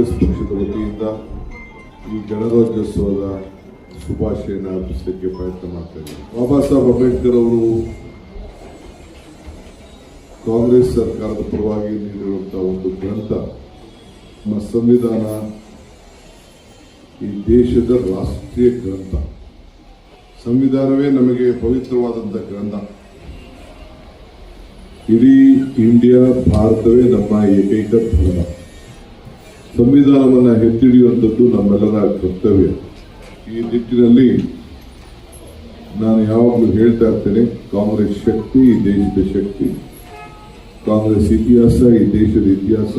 ಕಾಂಗ್ರೆಸ್ ಪಕ್ಷದ ವತಿಯಿಂದ ಈ ಗಣರಾಜ್ಯೋತ್ಸವದ ಶುಭಾಶಯನ ಅರ್ಪಿಸಲಿಕ್ಕೆ ಪ್ರಯತ್ನ ಮಾಡ್ತಾ ಇದ್ದಾರೆ. ಬಾಬಾ ಸಾಹೇಬ್ ಅಂಬೇಡ್ಕರ್ ಅವರು ಕಾಂಗ್ರೆಸ್ ಸರ್ಕಾರದ ಪರವಾಗಿ ನೀಡಿರುವಂತಹ ಒಂದು ಗ್ರಂಥ, ನಮ್ಮ ಸಂವಿಧಾನ ಈ ದೇಶದ ರಾಷ್ಟ್ರೀಯ ಗ್ರಂಥ. ಸಂವಿಧಾನವೇ ನಮಗೆ ಪವಿತ್ರವಾದಂಥ ಗ್ರಂಥ. ಇಡೀ ಇಂಡಿಯಾ, ಭಾರತವೇ ನಮ್ಮ ಏಕೈಕ ಧರ್ಮ. ಸಂವಿಧಾನವನ್ನು ಎತ್ತಿಡಿಯುವಂಥದ್ದು ನಮ್ಮೆಲ್ಲರ ಕರ್ತವ್ಯ. ಈ ನಿಟ್ಟಿನಲ್ಲಿ ನಾನು ಯಾವಾಗಲೂ ಹೇಳ್ತಾ ಇರ್ತೇನೆ, ಕಾಂಗ್ರೆಸ್ ಶಕ್ತಿ ಈ ದೇಶದ ಶಕ್ತಿ, ಕಾಂಗ್ರೆಸ್ ಇತಿಹಾಸ ಈ ದೇಶದ ಇತಿಹಾಸ.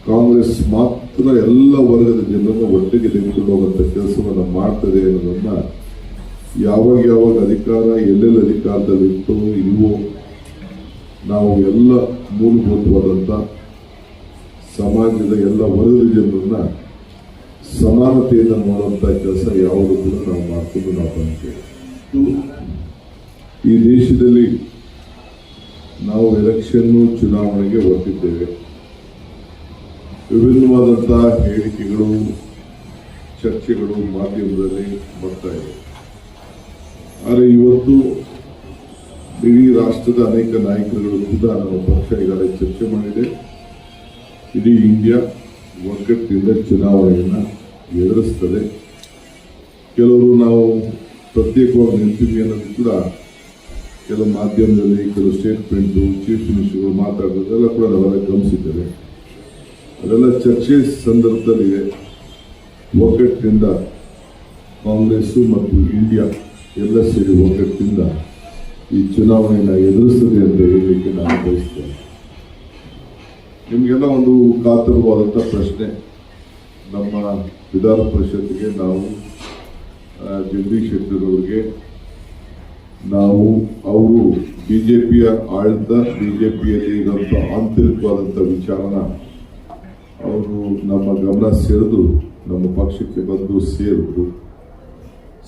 ಕಾಂಗ್ರೆಸ್ ಮಾತ್ರ ಎಲ್ಲ ವರ್ಗದ ಜನರನ್ನು ಒಟ್ಟಿಗೆ ತೆಗೆದುಕೊಂಡು ಹೋಗುವಂಥ ಕೆಲಸವನ್ನು ಮಾಡ್ತದೆ ಅನ್ನೋದನ್ನ ಯಾವಾಗ ಅಧಿಕಾರ ಎಲ್ಲೆಲ್ಲಿ ಅಧಿಕಾರದಲ್ಲಿ ಇರ್ತೋ ಇಲ್ವೋ ನಾವು ಎಲ್ಲ ಮೂಲಭೂತವಾದಂಥ ಸಮಾಜದ ಎಲ್ಲ ವರ್ಗದ ಜನರನ್ನ ಸಮಾನತೆಯನ್ನು ನೋಡುವಂಥ ಕೆಲಸ ಯಾವುದು ಕೂಡ ನಾವು ಮಾಡ್ಕೊಂಡು ನಾವು ಬಂದಿದ್ದೇವೆ. ಈ ದೇಶದಲ್ಲಿ ನಾವು ಎಲೆಕ್ಷನ್ನು ಚುನಾವಣೆಗೆ ಹೊರಟಿದ್ದೇವೆ. ವಿಭಿನ್ನವಾದಂತಹ ಹೇಳಿಕೆಗಳು, ಚರ್ಚೆಗಳು ಮಾಧ್ಯಮದಲ್ಲಿ ಬರ್ತಾ ಇದೆ. ಆದರೆ ಇವತ್ತು ಇಡೀ ರಾಷ್ಟ್ರದ ಅನೇಕ ನಾಯಕರುಗಳು ಕೂಡ ನಮ್ಮ ಪಕ್ಷ ಈಗಾಗಲೇ ಚರ್ಚೆ ಮಾಡಿದೆ. ಇಡೀ ಇಂಡಿಯಾ ಒಗ್ಗಟ್ಟಿನಿಂದ ಚುನಾವಣೆಯನ್ನು ಎದುರಿಸ್ತದೆ. ಕೆಲವರು ನಾವು ಪ್ರತ್ಯೇಕವಾಗಿ ನಿಲ್ತೀವಿ ಅನ್ನೋದು ಕೂಡ ಕೆಲವು ಮಾಧ್ಯಮದಲ್ಲಿ ಕೆಲವು ಸ್ಟೇಟ್ಮೆಂಟು, ಚೀಫ್ ಮಿನಿಸ್ಟರ್ಗಳು ಮಾತಾಡೋದೆಲ್ಲ ಕೂಡ ನಾವೆಲ್ಲ ಗಮನಿಸಿದ್ದೇವೆ. ಅದೆಲ್ಲ ಚರ್ಚೆ ಸಂದರ್ಭದಲ್ಲಿದೆ. ಒಗ್ಗಟ್ಟಿನಿಂದ ಕಾಂಗ್ರೆಸ್ಸು ಮತ್ತು ಇಂಡಿಯಾ ಎಲ್ಲ ಸೇರಿ ಒಗ್ಗಟ್ಟಿನಿಂದ ಈ ಚುನಾವಣೆಯನ್ನು ಎದುರಿಸ್ತದೆ ಅಂತ ಹೇಳಲಿಕ್ಕೆ ನಾನು ಬಯಸ್ತೇನೆ. ನಿಮಗೆಲ್ಲ ಒಂದು ಕಾತರವಾದಂಥ ಪ್ರಶ್ನೆ. ನಮ್ಮ ವಿಧಾನ ಪರಿಷತ್ಗೆ ನಾವು ಜಗದೀಶ್ ಶೆಟ್ಟರ್ ಅವರಿಗೆ ನಾವು ಅವರು ಬಿಜೆಪಿಯ ಆಡಳಿತ, ಬಿಜೆಪಿಯಲ್ಲಿ ಇರುವಂಥ ಆಂತರಿಕವಾದಂಥ ವಿಚಾರನ ಅವರು ನಮ್ಮ ಗಮನ ಸೆಳೆದು ನಮ್ಮ ಪಕ್ಷಕ್ಕೆ ಬಂದು ಸೇರಿದ್ರು.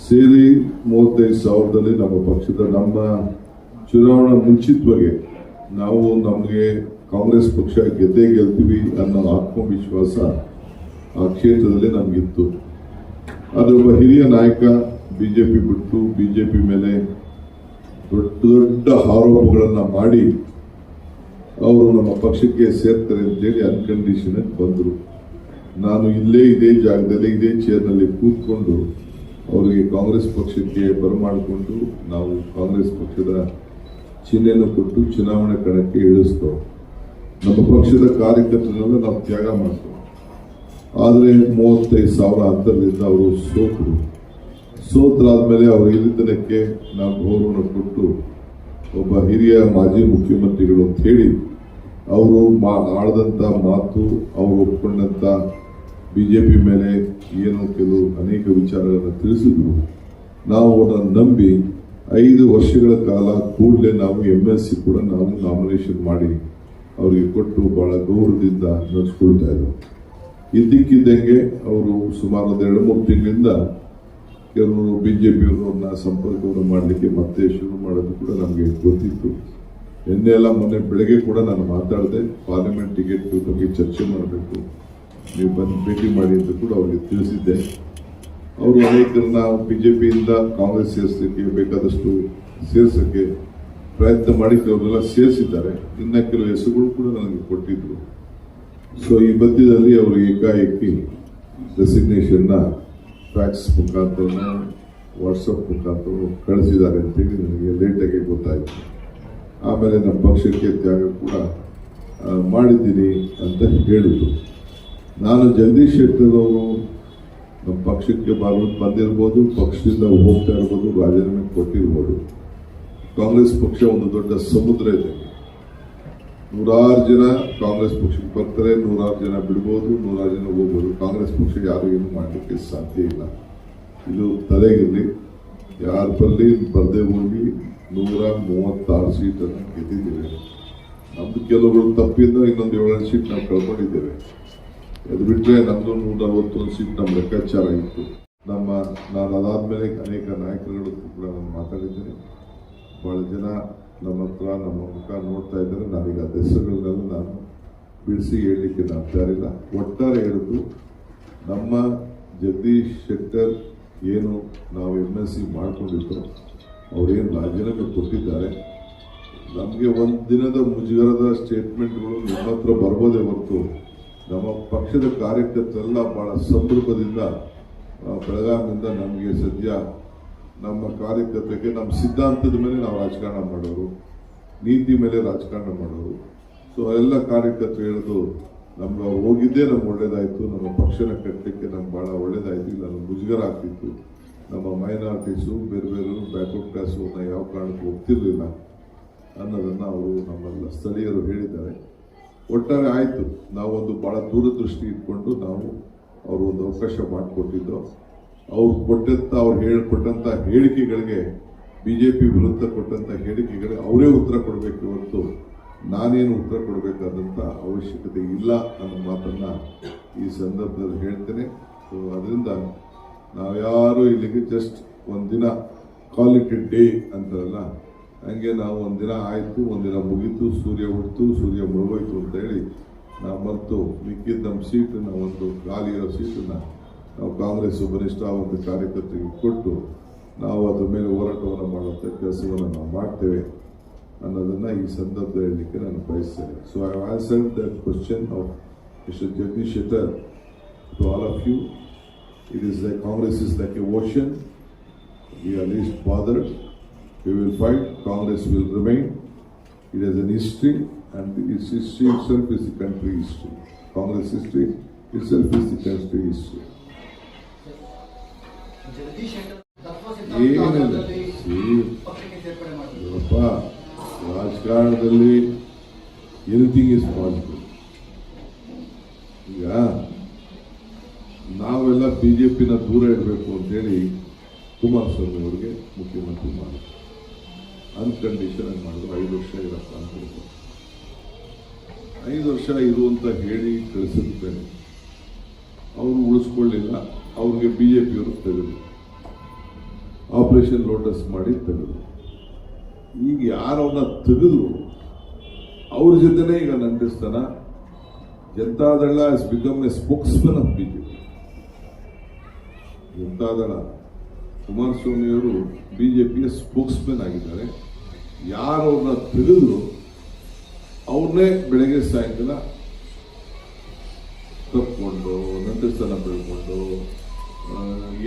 ಸೇರಿ 35,000ದಲ್ಲಿ ನಮ್ಮ ಪಕ್ಷದ ನಮ್ಮ ಚುನಾವಣಾ ಮುಂಚಿತವಾಗಿ ನಾವು ನಮಗೆ ಕಾಂಗ್ರೆಸ್ ಪಕ್ಷ ಗೆದ್ದೇ ಗೆಲ್ತೀವಿ ಅನ್ನೋ ಆತ್ಮವಿಶ್ವಾಸ ಆ ಕ್ಷೇತ್ರದಲ್ಲಿ ನಮಗಿತ್ತು. ಆದರೆ ಒಬ್ಬ ಹಿರಿಯ ನಾಯಕ ಬಿಜೆಪಿ ಬಿಟ್ಟು ಬಿಜೆಪಿ ಮೇಲೆ ದೊಡ್ಡ ಆರೋಪಗಳನ್ನು ಮಾಡಿ ಅವರು ನಮ್ಮ ಪಕ್ಷಕ್ಕೆ ಸೇರ್ತಾರೆ ಅಂತೇಳಿ ಅನ್ಕಂಡೀಷನ್ ಬಂದರು. ನಾನು ಇದೇ ಜಾಗದಲ್ಲಿ ಇದೇ ಚೇರ್ನಲ್ಲಿ ಕೂತ್ಕೊಂಡು ಅವರಿಗೆ ಕಾಂಗ್ರೆಸ್ ಪಕ್ಷಕ್ಕೆ ಬರಮಾಡಿಕೊಂಡು ನಾವು ಕಾಂಗ್ರೆಸ್ ಪಕ್ಷದ ಚಿಹ್ನೆಯನ್ನು ಕೊಟ್ಟು ಚುನಾವಣೆ ಕಣಕ್ಕೆ ಇಳಿಸ್ತೇವೆ. ನಮ್ಮ ಪಕ್ಷದ ಕಾರ್ಯಕರ್ತರನ್ನೆಲ್ಲ ನಾವು ತ್ಯಾಗ ಮಾಡ್ತೇವೆ. ಆದರೆ 35,000 ಅಂತರದಿಂದ ಅವರು ಸೋತರಾದ್ಮೇಲೆ ಅವರ ಹಿರಿತನಕ್ಕೆ ನಾವು ಗೌರವ ಕೊಟ್ಟು ಒಬ್ಬ ಹಿರಿಯ ಮಾಜಿ ಮುಖ್ಯಮಂತ್ರಿಗಳು ಅಂತ ಹೇಳಿ ಅವರು ಆಡದಂಥ ಮಾತು, ಅವರು ಒಪ್ಕೊಂಡಂಥ ಬಿಜೆಪಿ ಮೇಲೆ ಏನೋ ಕೆಲವು ಅನೇಕ ವಿಚಾರಗಳನ್ನು ತಿಳಿಸಿದ್ರು. ನಾವು ಅವರನ್ನು ನಂಬಿ 5 ವರ್ಷಗಳ ಕಾಲ ಕೂಡಲೇ ನಾವು MLC ಕೂಡ ನಾವು ನಾಮಿನೇಷನ್ ಮಾಡಿ ಅವರಿಗೆ ಕೊಟ್ಟು ಬಹಳ ಗೌರವದಿಂದ ನಡೆಸ್ಕೊಳ್ತಾ ಇದ್ರು. ಇದ್ದಕ್ಕಿದ್ದಂಗೆ ಅವರು ಸುಮಾರು 2-3 ತಿಂಗಳಿಂದ ಕೆಲವರು ಬಿಜೆಪಿಯವರನ್ನ ಸಂಪರ್ಕವನ್ನು ಮಾಡಲಿಕ್ಕೆ ಮತ್ತೆ ಶುರು ಮಾಡೋದು ಕೂಡ ನಮಗೆ ಗೊತ್ತಿತ್ತು. ಮೊನ್ನೆ ಬೆಳಗ್ಗೆ ಕೂಡ ನಾನು ಮಾತಾಡಿದೆ, ಪಾರ್ಲಿಮೆಂಟ್ ಟಿಕೆಟ್ ಬಗ್ಗೆ ಚರ್ಚೆ ಮಾಡಬೇಕು, ನೀವು ಬಂದು ಭೇಟಿ ಮಾಡಿ ಅಂತ ಕೂಡ ಅವರಿಗೆ ತಿಳಿಸಿದ್ದೆ. ಅವರು ಅನೇಕರನ್ನ ಬಿಜೆಪಿಯಿಂದ ಕಾಂಗ್ರೆಸ್ ಸೇರಿಸಲಿಕ್ಕೆ ಬೇಕಾದಷ್ಟು ಸೇರಿಸೋಕ್ಕೆ ಪ್ರಯತ್ನ ಮಾಡಿ ಕೆಲವರೆಲ್ಲ ಸೇರಿಸಿದ್ದಾರೆ. ಇನ್ನು ಕೆಲವು ಹೆಸರುಗಳು ಕೂಡ ನನಗೆ ಕೊಟ್ಟಿದ್ರು. ಸೊ ಈ ಮಧ್ಯದಲ್ಲಿ ಅವರು ಏಕಾಏಕಿ ರೆಸಿಗ್ನೇಷನ್ನ ಫ್ಯಾಕ್ಸ್ ಮುಖಾಂತರ, ವಾಟ್ಸಪ್ ಮುಖಾಂತರ ಕಳಿಸಿದ್ದಾರೆ ಅಂತೇಳಿ ನನಗೆ ಲೇಟಾಗಿ ಗೊತ್ತಾಯಿತು. ಆಮೇಲೆ ನಮ್ಮ ಪಕ್ಷಕ್ಕೆ ತ್ಯಾಗ ಕೂಡ ಮಾಡಿದ್ದೀನಿ ಅಂತ ಹೇಳಿದರು. ನಾನು ಜಗದೀಶ್ ಶೆಟ್ಟರ್ ಅವರು ನಮ್ಮ ಪಕ್ಷಕ್ಕೆ ಬಂದಿರ್ಬೋದು, ಪಕ್ಷದಿಂದ ಹೋಗ್ತಾ ಇರ್ಬೋದು, ರಾಜೀನಾಮೆ ಕೊಟ್ಟಿರ್ಬೋದು. ಕಾಂಗ್ರೆಸ್ ಪಕ್ಷ ಒಂದು ದೊಡ್ಡ ಸಮುದ್ರ ಇದೆ. 100 ಜನ ಕಾಂಗ್ರೆಸ್ ಪಕ್ಷಕ್ಕೆ ಬರ್ತಾರೆ, 100 ಜನ ಬಿಡ್ಬೋದು, 100 ಜನ ಹೋಗ್ಬೋದು. ಕಾಂಗ್ರೆಸ್ ಪಕ್ಷ ಯಾರು ಏನು ಮಾಡಲಿಕ್ಕೆ ಸಾಧ್ಯ ಇಲ್ಲ. ಇದು ತಲೆಗಿರಲಿ. ಯಾರ ಬಲ್ಲಿ ಬರ್ದೇ ಹೋಗಿ 136 ಸೀಟನ್ನು ಗೆದ್ದಿದ್ದೇವೆ. ನಮ್ದು ಕೆಲವರು ತಪ್ಪಿಂದ ಇನ್ನೊಂದು 7 ಸೀಟ್ ನಾವು ಕಳ್ಕೊಂಡಿದ್ದೇವೆ. ಅದು ಬಿಟ್ಟರೆ ನಮ್ಮದು 161 ಸೀಟ್ ನಮ್ಮ ಲೆಕ್ಕಾಚಾರ ಇತ್ತು. ನಾನು ಅದಾದ್ಮೇಲೆ ಅನೇಕ ನಾಯಕರುಗಳು ಕೂಡ ನಾನು ಮಾತಾಡಿದ್ದೇನೆ. ಬಹಳ ಜನ ನಮ್ಮ ಹತ್ರ ನಮ್ಮ ಮುಖ ನೋಡ್ತಾ ಇದ್ದಾರೆ. ನಾನೀಗ ಹೆಸರುಗಳನ್ನೆಲ್ಲ ನಾನು ಬಿಡಿಸಿ ಹೇಳಲಿಕ್ಕೆ ನಾನು ತಯಾರಿಲ್ಲ. ಒಟ್ಟಾರೆ ಹೇಳಿದ್ರು ನಮ್ಮ ಜಗದೀಶ್ ಶೆಟ್ಟರ್ ಏನು ನಾವು MSc ಮಾಡ್ಕೊಂಡಿದ್ದು ಅವರೇನು ರಾಜೀನಾಮೆ ಕೊಟ್ಟಿದ್ದಾರೆ. ನಮಗೆ ಒಂದು ದಿನದ ಮುಜುಗರದ ಸ್ಟೇಟ್ಮೆಂಟ್ಗಳು ನಿಮ್ಮ ಹತ್ರ ಬರ್ಬೋದೇ ಹೊರತು ನಮ್ಮ ಪಕ್ಷದ ಕಾರ್ಯಕರ್ತರೆಲ್ಲ ಬಹಳ ಸಂದರ್ಭದಿಂದ ಬೆಳಗಾವಿಯಿಂದ ನಮಗೆ ಸದ್ಯ ನಮ್ಮ ಕಾರ್ಯಕರ್ತರಿಗೆ ನಮ್ಮ ಸಿದ್ಧಾಂತದ ಮೇಲೆ ನಾವು ರಾಜಕಾರಣ ಮಾಡೋರು, ನೀತಿ ಮೇಲೆ ರಾಜಕಾರಣ ಮಾಡೋರು. ಸೊ ಎಲ್ಲ ಕಾರ್ಯಕರ್ತರು ಹೇಳೋದು ನಮ್ಗೆ ಅವ್ರು ಹೋಗಿದ್ದೇ ನಮ್ಗೆ ಒಳ್ಳೇದಾಯಿತು, ನಮ್ಮ ಪಕ್ಷನ ಕಟ್ಟಲಿಕ್ಕೆ ನಮ್ಗೆ ಭಾಳ ಒಳ್ಳೇದಾಯಿತು, ಇಲ್ಲ ನಮ್ಗೆ ಮುಜುಗರ ಆಗ್ತಿತ್ತು, ನಮ್ಮ ಮೈನಾರಿಟೀಸು ಬೇರೆ ಬೇರೆ ಬ್ಯಾಕ್ವರ್ಡ್ ಕ್ಲಾಸು ಯಾವ ಕಾರಣಕ್ಕೂ ಹೋಗ್ತಿರ್ಲಿಲ್ಲ ಅನ್ನೋದನ್ನು ಅವರು ನಮ್ಮೆಲ್ಲ ಸ್ಥಳೀಯರು ಹೇಳಿದ್ದಾರೆ. ಒಟ್ಟಾರೆ ಆಯಿತು, ನಾವೊಂದು ಭಾಳ ದೂರದೃಷ್ಟಿ ಇಟ್ಕೊಂಡು ನಾವು ಅವರು ಒಂದು ಅವಕಾಶ ಮಾಡಿಕೊಟ್ಟಿದ್ದು. ಅವ್ರು ಅವ್ರು ಹೇಳಿಕೊಟ್ಟಂಥ ಹೇಳಿಕೆಗಳಿಗೆ BJP ವಿರುದ್ಧ ಕೊಟ್ಟಂಥ ಹೇಳಿಕೆಗಳಿಗೆ ಅವರೇ ಉತ್ತರ ಕೊಡಬೇಕು ಹೊರತು ನಾನೇನು ಉತ್ತರ ಕೊಡಬೇಕಾದಂಥ ಅವಶ್ಯಕತೆ ಇಲ್ಲ ಅನ್ನೋ ಮಾತನ್ನು ಈ ಸಂದರ್ಭದಲ್ಲಿ ಹೇಳ್ತೇನೆ. ಸೊ ಅದರಿಂದ ನಾವ್ಯಾರು ಇಲ್ಲಿಗೆ ಜಸ್ಟ್ ಒಂದಿನ ಕಾಲ್ ಇಟ್ ಡೇ ಅಂತಾರಲ್ಲ, ಹಂಗೆ ನಾವು ಒಂದಿನ ಆಯಿತು, ಒಂದಿನ ಮುಗೀತು, ಸೂರ್ಯ ಹುಟ್ಟಿತು, ಸೂರ್ಯ ಮುಳುಗೋಯ್ತು ಅಂತ ಹೇಳಿ ನಾವು ಮರೆತು ಮಿಕ್ಕಿದ ನಮ್ಮ ಸೀಟನ್ನು, ಒಂದು ಖಾಲಿರೋ ಸೀಟನ್ನು ನಾವು ಕಾಂಗ್ರೆಸ್ ಬಲಿಷ್ಠ ಒಂದು ಕಾರ್ಯಕರ್ತರಿಗೆ ಕೊಟ್ಟು ನಾವು ಅದ್ರ ಮೇಲೆ ಹೋರಾಟವನ್ನು ಮಾಡುವಂಥ ಕೆಲಸವನ್ನು ನಾವು ಮಾಡ್ತೇವೆ ಅನ್ನೋದನ್ನು ಈ ಸಂದರ್ಭದಲ್ಲಿ ಹೇಳಲಿಕ್ಕೆ ನಾನು ಬಯಸ್ತೇನೆ. So I answered that question of mister Jagadish Shettar to all of you. It is like Congress is like a ocean. We are least bothered. We will fight. Congress will remain. It has an history, and its history itself is the country history. Congress history itself is the country history. ಏನಿಲ್ಲ ಇವಪ್ಪ, ರಾಜಕಾರಣದಲ್ಲಿ anything is possible. ಈಗ ನಾವೆಲ್ಲ BJPನ ದೂರ ಇಡಬೇಕು ಅಂತೇಳಿ ಕುಮಾರಸ್ವಾಮಿ ಅವರಿಗೆ ಮುಖ್ಯಮಂತ್ರಿ ಮಾಡಿದ್ರು. ಅನ್ಕಂಡೀಷನ್ ಆಗಿ ಮಾಡಿದ್ರು. 5 ವರ್ಷ ಇರಪ್ಪ ಅಂತ ಹೇಳಿದ್ರು. 5 ವರ್ಷ ಇರುವಂತ ಹೇಳಿ ಕಳಿಸಿದ್ಮೇಲೆ ಅವರು ಉಳಿಸ್ಕೊಳ್ಳಿಲ್ಲ. ಅವ್ರಿಗೆ BJPಯವರು ತೆಗೆದ್ರು, ಆಪರೇಷನ್ ಲೋಟಸ್ ಮಾಡಿ ತೆಗೆದ್ರು. ಈಗ ಯಾರವ್ರನ್ನ ತೆಗೆದ್ರು ಅವ್ರ ಜೊತೆನೇ ಈಗ ನಂಟಿಸ್ತಾನ. Janata Dal has become a spokesman of BJP. Janata Dal ಕುಮಾರಸ್ವಾಮಿಯವರು BJPಯ ಸ್ಪೋಕ್ಸ್ಮನ್ ಆಗಿದ್ದಾರೆ. ಯಾರವ್ರನ್ನ ತೆಗೆದ್ರು ಅವ್ರನ್ನೇ ಬೆಳಗ್ಗೆ ಸಾಯಂಕಾಲ ತಪ್ಪಿಕೊಂಡು ನಂಟಿಸ್ತಾನ ಬೆಳ್ಕೊಂಡು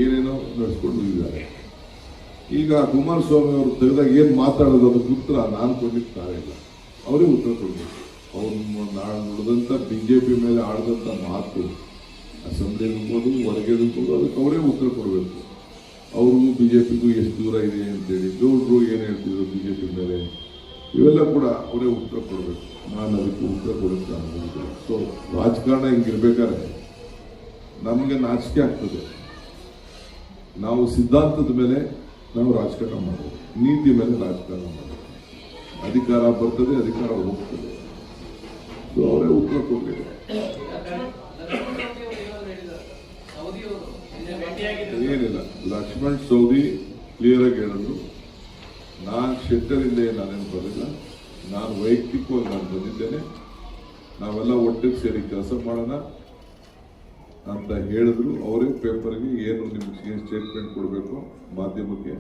ಏನೇನೋ ನಡೆಸ್ಕೊಂಡು ಇದ್ದಾರೆ. ಈಗ ಕುಮಾರಸ್ವಾಮಿ ಅವರು ತೆಗೆದಾಗ ಏನು ಮಾತಾಡೋದು ಅದಕ್ಕೆ ಉತ್ತರ ನಾನು ಕೊಡ್ಲಿಕ್ಕಾಗಿಲ್ಲ, ಅವರೇ ಉತ್ತರ ಕೊಡಬೇಕು. ಅವ್ರು ನುಡಿದಂಥ BJP ಮೇಲೆ ಆಡಿದಂಥ ಮಾತು ಅಸೆಂಬ್ಲಿ ಇರ್ಬೋದು, ಹೊರಗೆ ಇರ್ಬೋದು, ಅದಕ್ಕೆ ಅವರೇ ಉತ್ತರ ಕೊಡಬೇಕು. ಅವ್ರಿಗೂ BJPಗೂ ಎಷ್ಟು ದೂರ ಇದೆ ಅಂತೇಳಿ ಗೌಡ್ರು ಏನು ಹೇಳ್ತಿದ್ರು BJP ಮೇಲೆ, ಇವೆಲ್ಲ ಕೂಡ ಅವರೇ ಉತ್ತರ ಕೊಡಬೇಕು. ನಾನು ಅದಕ್ಕೆ ಉತ್ತರ ಕೊಡೋಕ್ಕೆ ಆಗೋದಿಲ್ಲ. ಸೊ ರಾಜಕಾರಣ ಹಿಂಗಿರ್ಬೇಕಾದ್ರೆ ನಮಗೆ ನಾಚಿಕೆ ಆಗ್ತದೆ. ನಾವು ಸಿದ್ಧಾಂತದ ಮೇಲೆ ನಾವು ರಾಜಕಾರಣ ಮಾಡೋದು, ನೀತಿ ಮೇಲೆ ರಾಜಕಾರಣ ಮಾಡೋದು. ಅಧಿಕಾರ ಬರ್ತದೆ, ಅಧಿಕಾರ ಹೋಗ್ತದೆ. ಸೊ ಅವರೇ ಉತ್ತರ ಕೊಡಬೇಕು. ಏನಿಲ್ಲ, ಲಕ್ಷ್ಮಣ್ ಸವದಿ ಕ್ಲಿಯರ್ ಆಗಿ ಹೇಳಿದ್ರು, ನಾನು ಶೆಟ್ಟರಿಂದ ನಾನೇನು ಬರಲಿಲ್ಲ, ನಾನು ವೈಯಕ್ತಿಕವಾಗಿ ನಾನು ಬಂದಿದ್ದೇನೆ, ನಾವೆಲ್ಲ ಒಟ್ಟಿಗೆ ಸೇರಿ ಕೆಲಸ ಮಾಡೋಣ ಅಂತ ಹೇಳಿದ್ರು. ಅವರೇ ಪೇಪರ್ಗೆ ಏನು ನಿಮ್ಗೆ ಏನು ಸ್ಟೇಟ್ಮೆಂಟ್ ಕೊಡಬೇಕು ಮಾಧ್ಯಮಕ್ಕೆ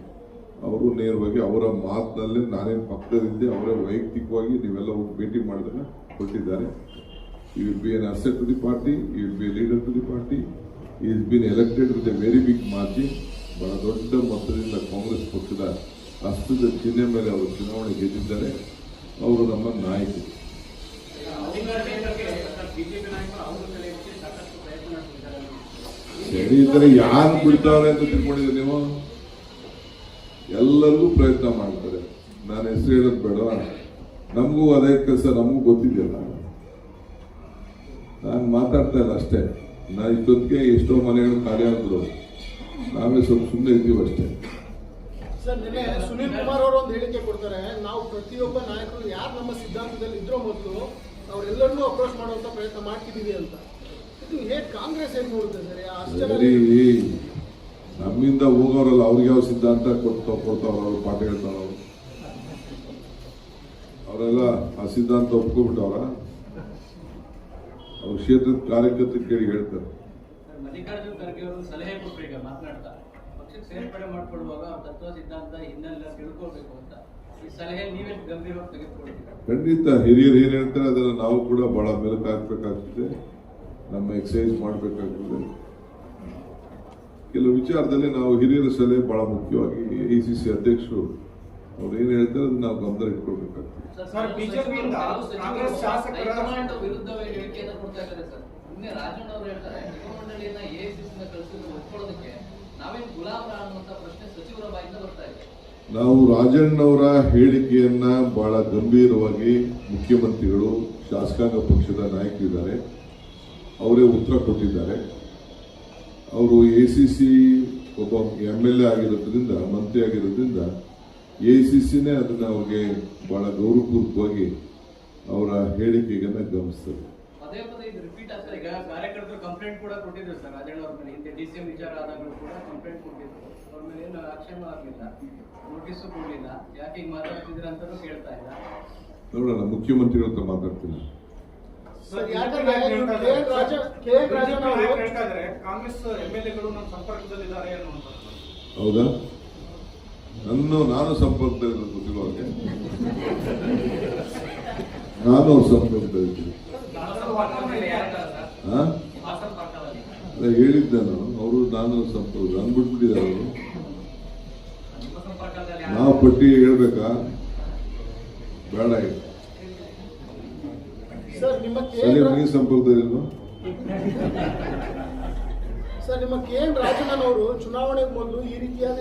ಅವರು ನೇರವಾಗಿ ಅವರ ಮಾತಿನಲ್ಲೇ, ನಾನೇನು ಪಕ್ಕದಿದ್ದೆ, ಅವರೇ ವೈಯಕ್ತಿಕವಾಗಿ ನೀವೆಲ್ಲ ಹೋಗಿ ಭೇಟಿ ಮಾಡಿದಾಗ ಕೊಟ್ಟಿದ್ದಾರೆ. You will be an asset to the party, you will be a leader to the party. He is been elected with a very big margin. ಬಹಳ ದೊಡ್ಡ ಮೊತ್ತದಿಂದ ಕಾಂಗ್ರೆಸ್ ಪಕ್ಷದ ಹಸ್ತದ ಚಿಹ್ನೆ ಮೇಲೆ ಅವರು ಚುನಾವಣೆ ಗೆದ್ದಿದ್ದಾರೆ. ಅವರು ನಮ್ಮ ನಾಯಕರು. ಸೆಳೀತಾರೆ, ಯಾರು ಬಿಡ್ತಾವ್ರೆ ಅಂತ ತಿಳ್ಕೊಂಡಿದ್ದೀರಿ ನೀವು? ಎಲ್ಲರಿಗೂ ಪ್ರಯತ್ನ ಮಾಡ್ತಾರೆ. ನಾನು ಹೆಸರು ಹೇಳೋದು ಬೇಡ, ನಮಗೂ ಅದೇ ಕೆಲಸ, ನಮಗೂ ಗೊತ್ತಿದೆಯಲ್ಲ. ನಾನು ಮಾತಾಡ್ತಾ ಇಲ್ಲ ಅಷ್ಟೇ. ನಾನು ಇಷ್ಟೊತ್ತಿಗೆ ಎಷ್ಟೋ ಮನೆಗಳು ಖಾಲಿ ಆಗಿದ್ರು, ನಾವೇ ಸ್ವಲ್ಪ ಸುಮ್ಮನೆ ಇದ್ದೀವಿ ಅಷ್ಟೇ. ಸರ್, ನಿನ್ನೆ ಸುನೀಲ್ ಕುಮಾರ್ ಅವರು ಒಂದು ಹೇಳಿಕೆ ಕೊಡ್ತಾರೆ, ನಾವು ಪ್ರತಿಯೊಬ್ಬ ನಾಯಕರು ಯಾರು ನಮ್ಮ ಸಿದ್ಧಾಂತದಲ್ಲಿ ಇದ್ರೋ ಮೊದಲು ಅವರೆಲ್ಲರನ್ನೂ ಅಪ್ರೋಚ್ ಮಾಡುವಂತ ಪ್ರಯತ್ನ ಮಾಡ್ತಿದ್ದೀವಿ ಅಂತ. ಇದು ಹೇಗೆ ಕಾಂಗ್ರೆಸ್ ಹೇಗೆ ನೋಡುತ್ತೆ ಸರ್? ನಮ್ಮಿಂದ ಹೋಗೋರಲ್ಲ, ಅವ್ರಿಗೆ ಯಾವ ಸಿದ್ಧಾಂತ ಕೊಡ್ತಾವ್ರ, ಅವ್ರು ಪಾಠ ಹೇಳ್ತಾರ, ಅವರೆಲ್ಲ ಆ ಸಿದ್ಧಾಂತ ಒಪ್ಕೊಬಿಟ್ಟವ್ರ. ಅವ್ರ ಕ್ಷೇತ್ರದ ಕಾರ್ಯಕರ್ತರು ಕೇಳಿ ಹೇಳ್ತಾರೆ. ಸರ್, ಮಲ್ಲಿಕಾರ್ಜುನ್ ಖರ್ಗೆ ಅವರು ಸಲಹೆ ಕೊಟ್ಟರು ಈಗ ಮಾತನಾಡ್ತಾ ಪಕ್ಷಕ್ಕೆ ಸೇರ್ಪಡೆ ಮಾಡ್ಕೊಳ್ಳುವಾಗ ಅವ್ರ ತತ್ವ ಸಿದ್ಧಾಂತ ಹಿನ್ನೆಲೆ ತಿಳ್ಕೊಳ್ಬೇಕು ಅಂತ. ಈ ಸಲಹೆ ನೀವೇ ಗಂಭೀರವಾಗಿ ತೆಗೆದುಕೊಳ್ತೀರಾ? ಖಂಡಿತ ಹಿರಿಯರು ಏನ್ ಹೇಳ್ತಾರೆ ಅದನ್ನ ನಾವು ಕೂಡ ಬಹಳ ಮೆಲುಕು ಹಾಕ್ಬೇಕಾಗ್ತದೆ, ನಮ್ಮ ಎಕ್ಸಸೈಸ್ ಮಾಡಬೇಕಾಗ್ತದೆ. ಕೆಲವು ವಿಚಾರದಲ್ಲಿ ನಾವು ಹಿರಿಯರ ಸಲಹೆ ಬಹಳ ಮುಖ್ಯವಾಗಿ ACC ಅಧ್ಯಕ್ಷರು ಅವ್ರು ಏನ್ ಹೇಳ್ತಾರೆ ಅದನ್ನ ನಾವು ಗಮನ ಇಟ್ಕೊಳ್ಬೇಕಾಗ್ತದೆ. ಸರ್, ಬಿಜೆಪಿಯಿಂದ ಕಾಂಗ್ರೆಸ್ ಶಾಸಕರ ಹೈಕಮಾಂಡ್ ವಿರುದ್ಧವೇ ಹೇಳಿಕೆಯನ್ನು ಕೊಡ್ತಾ ಇದ್ದಾರೆ ಸರ್. ನಿನ್ನೆ ರಾಜಣ್ಣ ಅವರು ಹೇಳ್ತಾರೆ ನಿಗಮಮಂಡಳಿಯನ್ನ AICC ಕಳಿಸಿದ್ರು ಒಪ್ಕೊಳ್ಳೋದಕ್ಕೆ ನಾವೇನು ಗುಲಾಮರ ಅನ್ನುವಂತ ಪ್ರಶ್ನೆ ಸಚಿವರ ಬಾಯಿಂದ ಬರ್ತಾ ಇದೆ. ನಾವು ರಾಜಣ್ಣವರ ಹೇಳಿಕೆಯನ್ನ ಬಹಳ ಗಂಭೀರವಾಗಿ ಮುಖ್ಯಮಂತ್ರಿಗಳು, ಶಾಸಕಾಂಗ ಪಕ್ಷದ ನಾಯಕರಿದ್ದಾರೆ, ಅವರೇ ಉತ್ತರ ಕೊಟ್ಟಿದ್ದಾರೆ. ಅವರು ACC ಒಬ್ಬ MLA ಆಗಿರೋದ್ರಿಂದ, ಮಂತ್ರಿ ಆಗಿರೋದ್ರಿಂದ AICCನೇ ಅದನ್ನ ಅವ್ರಿಗೆ ಬಹಳ ಗೌರವಪೂರ್ವಕವಾಗಿ ಅವರ ಹೇಳಿಕೆಗಳನ್ನ ಗಮನಿಸ್ತಾರೆ. ಪದೇ ಪದೇ ಇದು ರಿಪೀಟ್ ಆಗ್ತದೆ. ಈಗ ಕಾರ್ಯಕರ್ತರು ಕಂಪ್ಲೇಂಟ್ ಕೂಡ ಕೊಟ್ಟಿದ್ರು ಸರ್ ರಾಜಣ್ಣ ಅವ್ರ ಮೇಲೆ. ಹಿಂದೆ DCM ವಿಚಾರ ಆದಾಗಲೂ ಕೂಡ ಕಂಪ್ಲೇಂಟ್ ಕೊಟ್ಟಿದ್ರು. ಅವ್ರ ಮೇಲೆ ಏನು ಆಕ್ಷೇಪ ಆಗಲಿಲ್ಲ, ನೋಟಿಸು ಕೊಡಲಿಲ್ಲ. ಯಾಕೆ ಈಗ ಮಾತಾಡ್ತಿದ್ರ ಅಂತಾನೂ ಕೇಳ್ತಾ ಇಲ್ಲ. ನೋಡೋಣ, ಮುಖ್ಯಮಂತ್ರಿಗಳ ಹತ್ರ ಮಾತಾಡ್ತೀನಿ. ಸರ್, ಯಾಕಂದ್ರೆ KN ರಾಜಣ್ಣ ಅವರು ಹೇಳ್ತಾ ಇದ್ದಾರೆ ಕಾಂಗ್ರೆಸ್ MLAಗಳು ನಮ್ಮ ಸಂಪರ್ಕದಲ್ಲಿದ್ದಾರೆ ಅನ್ನುವಂಥದ್ದು. ಹೌದಾ? ನಾನು ಸಂಪರ್ಕದಲ್ಲಿ ಗೊತ್ತಿಲ್ಲ ಅವ್ರಿಗೆ. ನಾನು ಅವ್ರ ಸಂಪರ್ಕದಲ್ಲಿದ್ದೀನಿ. ಅದೇ ಹೇಳಿದ್ದೆ ನಾನು, ಅವರು ನಾನು ಸಂಪರ್ಕ ಅಂದ್ಬಿಟ್ಬಿಟ್ಟಿದ್ದಾರೆ ಅವರು. ನಾವು ಪಟ್ಟಿ ಹೇಳ್ಬೇಕಾ ಬೇಡ? ಸರ್, ನಿಮ್ಮ ನೀವು ಸಂಪರ್ಕದಲ್ಲಿಲ್ವಾ? KN ರಾಜಣ್ಣನವರು ಚುನಾವಣೆಗೆ ಮೊದಲು ಈ ರೀತಿಯಾದ